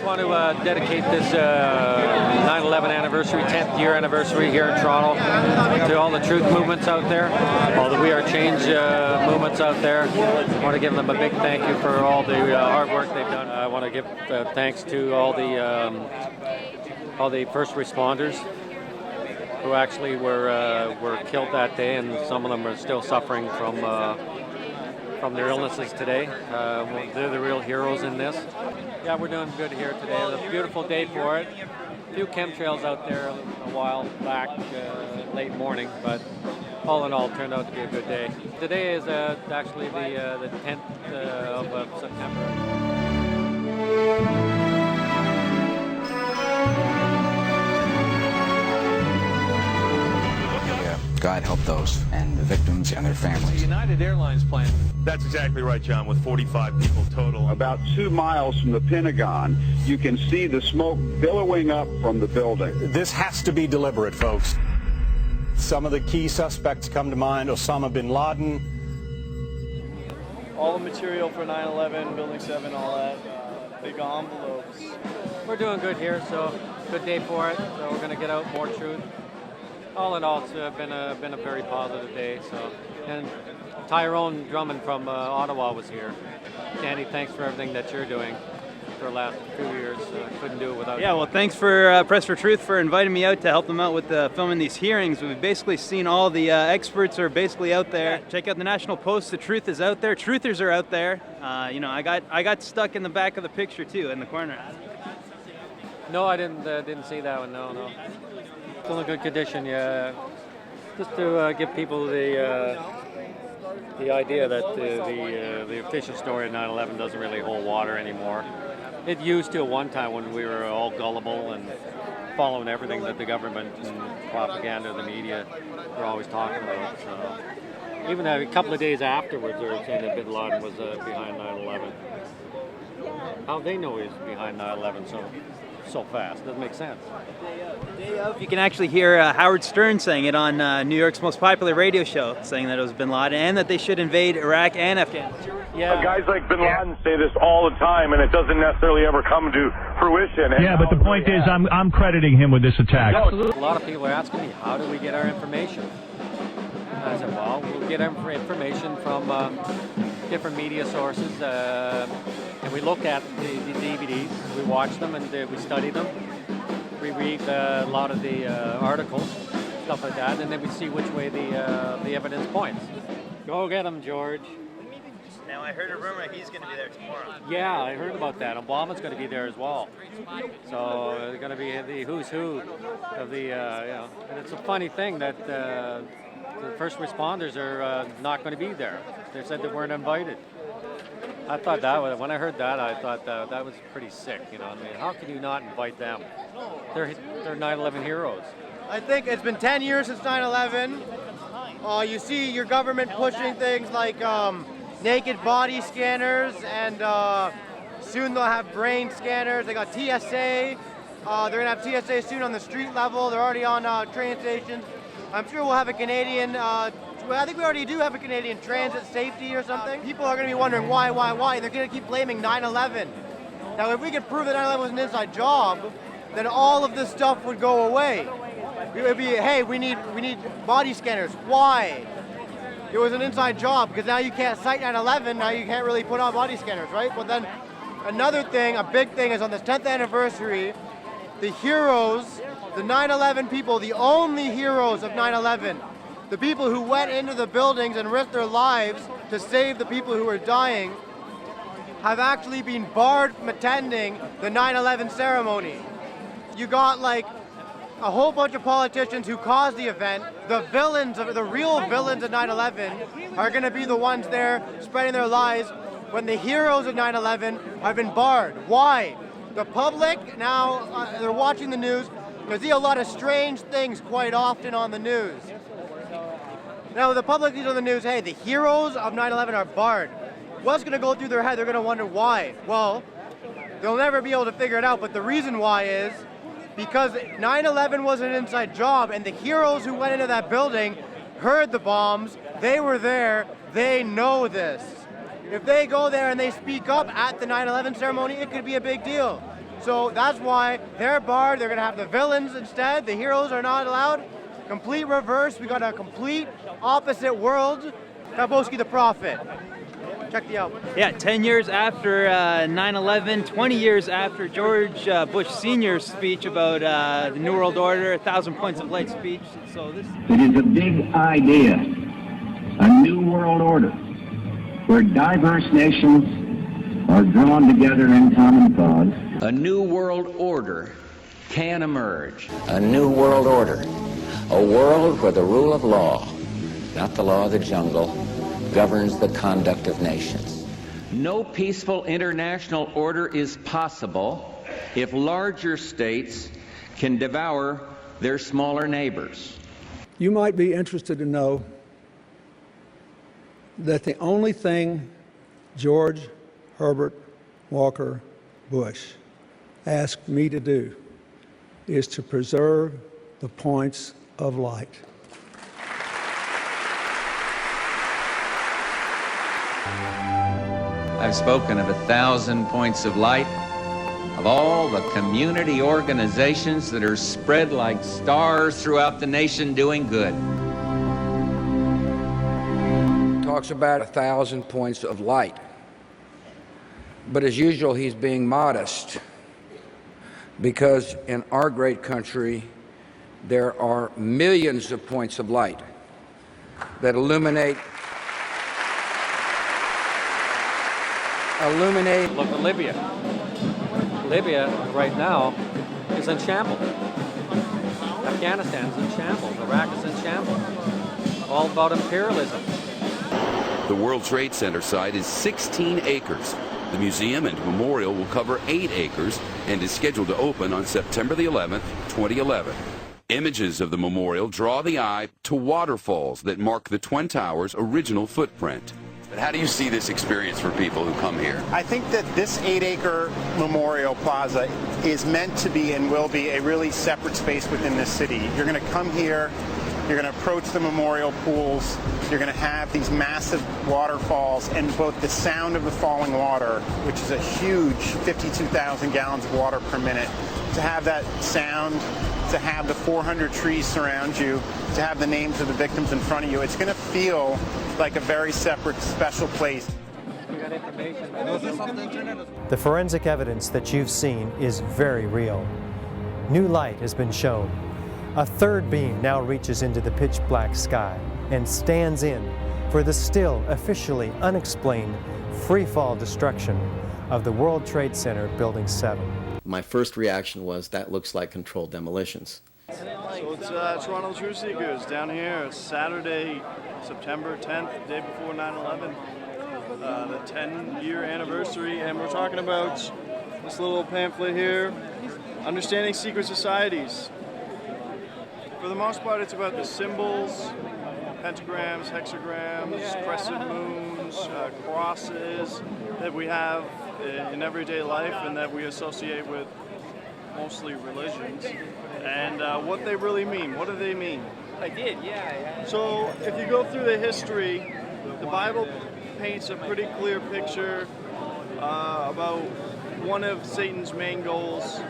want to dedicate this 9/11 anniversary, 10th year anniversary here in Toronto to all the truth movements out there, all the We Are Change movements out there. I want to give them a big thank you for all the hard work they've done. I want to give thanks to all the first responders who actually were killed that day, and some of them are still suffering from their illnesses today. They're the real heroes in this. Yeah, we're doing good here today. It's a beautiful day for it. A few chemtrails out there a while back, late morning, but all in all, it turned out to be a good day. Today is actually the 10th of September. God help those and the victims and their families. United Airlines plane. That's exactly right, John, with 45 people total. About 2 miles from the Pentagon, you can see the smoke billowing up from the building. This has to be deliberate, folks. Some of the key suspects come to mind: Osama bin Laden. All the material for 9/11, Building 7, all that, big envelopes. We're doing good here, so good day for it. So we're going to get out more truth. All in all, it's been a very positive day. So, and Tyrone Drummond from Ottawa was here. Danny, thanks for everything that you're doing for the last few years. Couldn't do it without you. Yeah, well, thanks for Press for Truth for inviting me out to help them out with filming these hearings. We've basically seen all the experts are basically out there. Check out the National Post. The truth is out there. Truthers are out there. I got stuck in the back of the picture too, in the corner. No, I didn't see that one. No. Still in good condition, yeah. Just to give people the idea that the official story of 9/11 doesn't really hold water anymore. It used to at one time when we were all gullible and following everything that the government and propaganda, the media were always talking about. So even a couple of days afterwards, they were saying that bin Laden was behind 9/11. How they know he's behind 9/11 so fast? Doesn't make sense. The day of, you can actually hear Howard Stern saying it on New York's most popular radio show, saying that it was bin Laden and that they should invade Iraq and Afghanistan. Yeah. Guys like bin Laden say this all the time, and it doesn't necessarily ever come to fruition. Yeah, but the point is, I'm crediting him with this attack. Absolutely. A lot of people are asking me, how do we get our information? I said, well, we'll get our information from different media sources, and we look at the DVDs, we watch them, and we study them. We read a lot of the articles, stuff like that, and then we see which way the evidence points. Go get him, George. Now, I heard a rumor he's going to be there tomorrow. Yeah, I heard about that. Obama's going to be there as well. So it's going to be the who's who of the, and it's a funny thing that the first responders are not going to be there. They said they weren't invited. I thought when I heard that, I thought that was pretty sick. I mean, how can you not invite them? They're 9/11 heroes. I think it's been 10 years since 9/11. You see your government pushing things like naked body scanners, and soon they'll have brain scanners. They got TSA. They're going to have TSA soon on the street level. They're already on train stations. I'm sure we'll have a Canadian, I think we already do have a Canadian transit safety or something. People are going to be wondering why. They're going to keep blaming 9/11. Now, if we could prove that 9/11 was an inside job, then all of this stuff would go away. It would be, hey, we need body scanners. Why? It was an inside job, because now you can't cite 9/11, now you can't really put on body scanners, right? But then another thing, a big thing, is on this 10th anniversary, the heroes, the 9/11 people, the only heroes of 9/11, the people who went into the buildings and risked their lives to save the people who were dying, have actually been barred from attending the 9/11 ceremony. You got like a whole bunch of politicians who caused the event. The real villains of 9/11 are going to be the ones there spreading their lies, when the heroes of 9/11 have been barred. Why? The public now, they're watching the news. They see a lot of strange things quite often on the news. Now the public sees on the news, hey, the heroes of 9/11 are barred. What's going to go through their head? They're going to wonder why. Well, they'll never be able to figure it out, but the reason why is because 9/11 was an inside job, and the heroes who went into that building heard the bombs, they were there, they know this. If they go there and they speak up at the 9/11 ceremony, it could be a big deal. So that's why they're barred. They're going to have the villains instead. The heroes are not allowed. Complete reverse. We got a complete opposite world. Kaboski the Prophet. Check the out. Yeah, 10 years after 9/11, 20 years after George Bush Sr.'s speech about the New World Order, 1,000 points of light speech. So this. It is a big idea, a new world order, where diverse nations are drawn together in common cause. A new world order can emerge. A new world order. A world where the rule of law, not the law of the jungle, governs the conduct of nations. No peaceful international order is possible if larger states can devour their smaller neighbors. You might be interested to know that the only thing George Herbert Walker Bush asked me to do is to preserve the points of light. I've spoken of 1,000 points of light, of all the community organizations that are spread like stars throughout the nation doing good. Talks about 1,000 points of light. But as usual, he's being modest, because in our great country, there are millions of points of light that illuminate. Look at Libya. Libya right now is in shambles. Afghanistan's in shambles. Iraq is in shambles. All about imperialism. The World Trade Center site is 16 acres. The museum and memorial will cover 8 acres and is scheduled to open on September the 11th, 2011. Images of the memorial draw the eye to waterfalls that mark the Twin Towers' original footprint. But how do you see this experience for people who come here? I think that this 8-acre memorial plaza is meant to be and will be a really separate space within this city. You're going to come here, you're going to approach the memorial pools, you're going to have these massive waterfalls and both the sound of the falling water, which is a huge 52,000 gallons of water per minute, to have that sound, to have the 400 trees surround you, to have the names of the victims in front of you. It's going to feel like a very separate, special place. The forensic evidence that you've seen is very real. New light has been shown. A third beam now reaches into the pitch black sky and stands in for the still officially unexplained free-fall destruction of the World Trade Center Building 7. My first reaction was, that looks like controlled demolitions. So it's Toronto Truth Seekers down here. It's Saturday, September 10th, day before 9/11, the 10-year anniversary, and we're talking about this little pamphlet here, Understanding Secret Societies. For the most part, it's about the symbols, pentagrams, hexagrams, crescent moons, crosses that we have in everyday life and that we associate with mostly religions, and what they really mean. What do they mean? I did, yeah. So if you go through the history, the Bible paints a pretty clear picture about one of Satan's main goals,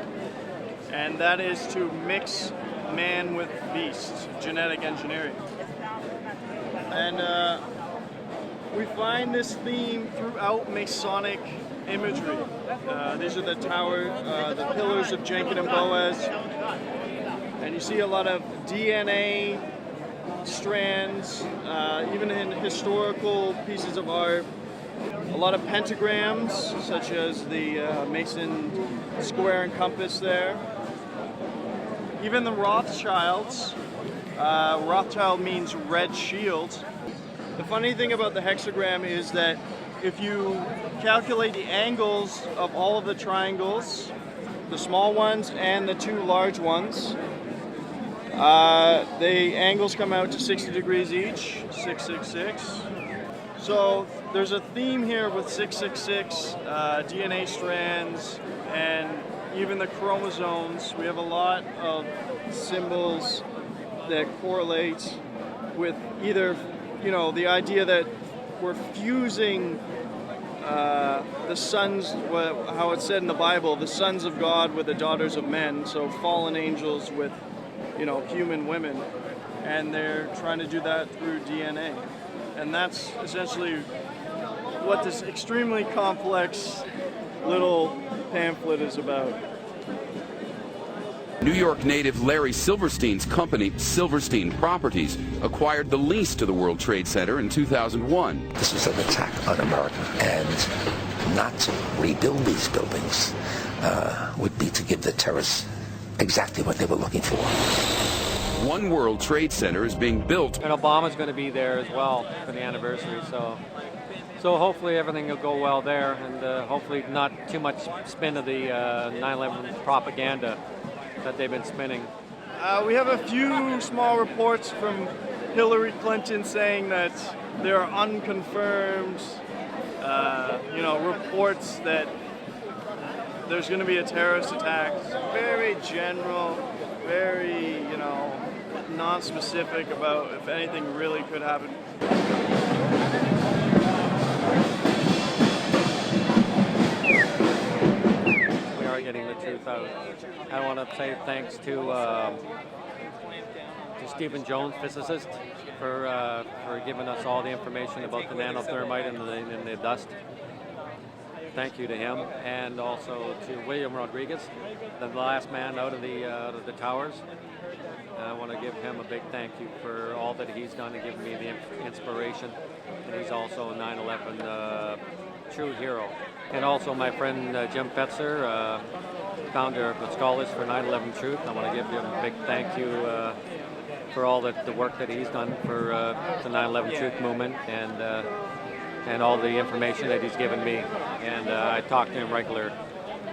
and that is to mix man with beast, genetic engineering. And we find this theme throughout Masonic imagery. These are the tower, the pillars of Jenkin and Boaz, and you see a lot of DNA strands, even in historical pieces of art. A lot of pentagrams, such as the Mason square and compass there. Even the Rothschilds. Rothschild means red shield. The funny thing about the hexagram is that if you calculate the angles of all of the triangles, the small ones and the two large ones, the angles come out to 60 degrees each, 666. So there's a theme here with 666, DNA strands, and even the chromosomes. We have a lot of symbols that correlate with either, the idea that we're fusing the sons, how it's said in the Bible, the sons of God with the daughters of men, so fallen angels with, human women, and they're trying to do that through DNA. And that's essentially what this extremely complex little pamphlet is about. New York native Larry Silverstein's company, Silverstein Properties, acquired the lease to the World Trade Center in 2001. This was an attack on America, and not to rebuild these buildings would be to give the terrorists exactly what they were looking for. One World Trade Center is being built. And Obama's going to be there as well for the anniversary, so hopefully everything will go well there, and hopefully not too much spin of the 9/11 propaganda that they've been spinning. We have a few small reports from Hillary Clinton saying that there are unconfirmed, reports that there's going to be a terrorist attack. Very general, very, non-specific about if anything really could happen. We are getting the truth out. I want to say thanks to Stephen Jones, physicist, for giving us all the information about the nanothermite and the dust. Thank you to him, and also to William Rodriguez, the last man out of the towers. I want to give him a big thank you for all that he's done and given me the inspiration. And he's also a 9/11 true hero. And also my friend Jim Fetzer, founder of the Scholars for 9/11 Truth. I want to give him a big thank you for all the work that he's done for the 9/11 Truth movement, and all the information that he's given me. And I talk to him regular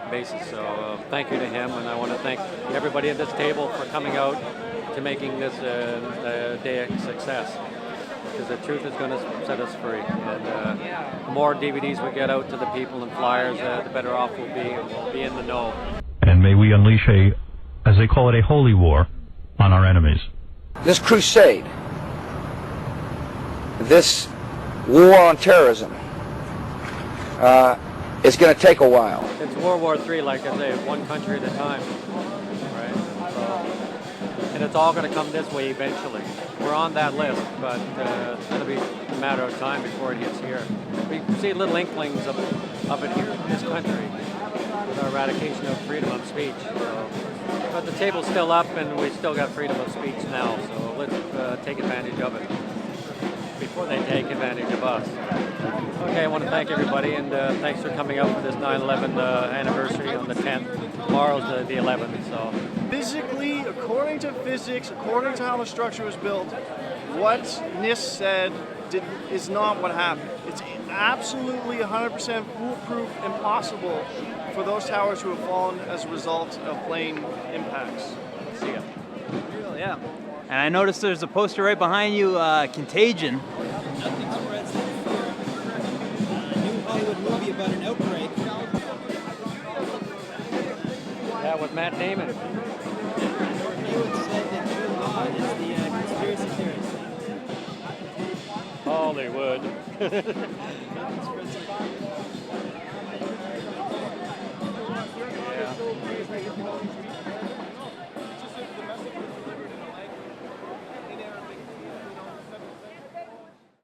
basis. So thank you to him, and I want to thank everybody at this table for coming out to making this a day a success. Because the truth is going to set us free. And the more DVDs we get out to the people and flyers, the better off we'll be, and we'll be in the know. And may we unleash as they call it, a holy war on our enemies. This crusade, this war on terrorism, is going to take a while. It's World War III, like I say, one country at a time, right? So, and it's all going to come this way eventually. We're on that list, but it's going to be a matter of time before it hits here. We see little inklings of it here in this country with our eradication of freedom of speech. So, but the table's still up, and we still got freedom of speech now, so let's take advantage of it before they take advantage of us. Okay, I want to thank everybody, and thanks for coming out for this 9/11 anniversary on the 10th. Tomorrow's the 11th, so. Physically, according to physics, according to how the structure was built, what NIST said is not what happened. It's absolutely 100% foolproof, impossible for those towers to have fallen as a result of plane impacts. See ya. Yeah. And I noticed there's a poster right behind you, Contagion. Nothing spreads like fear. A new Hollywood movie about an outbreak. Yeah, with Matt Damon. Hollywood said that Jude Law is the conspiracy theorist. Hollywood.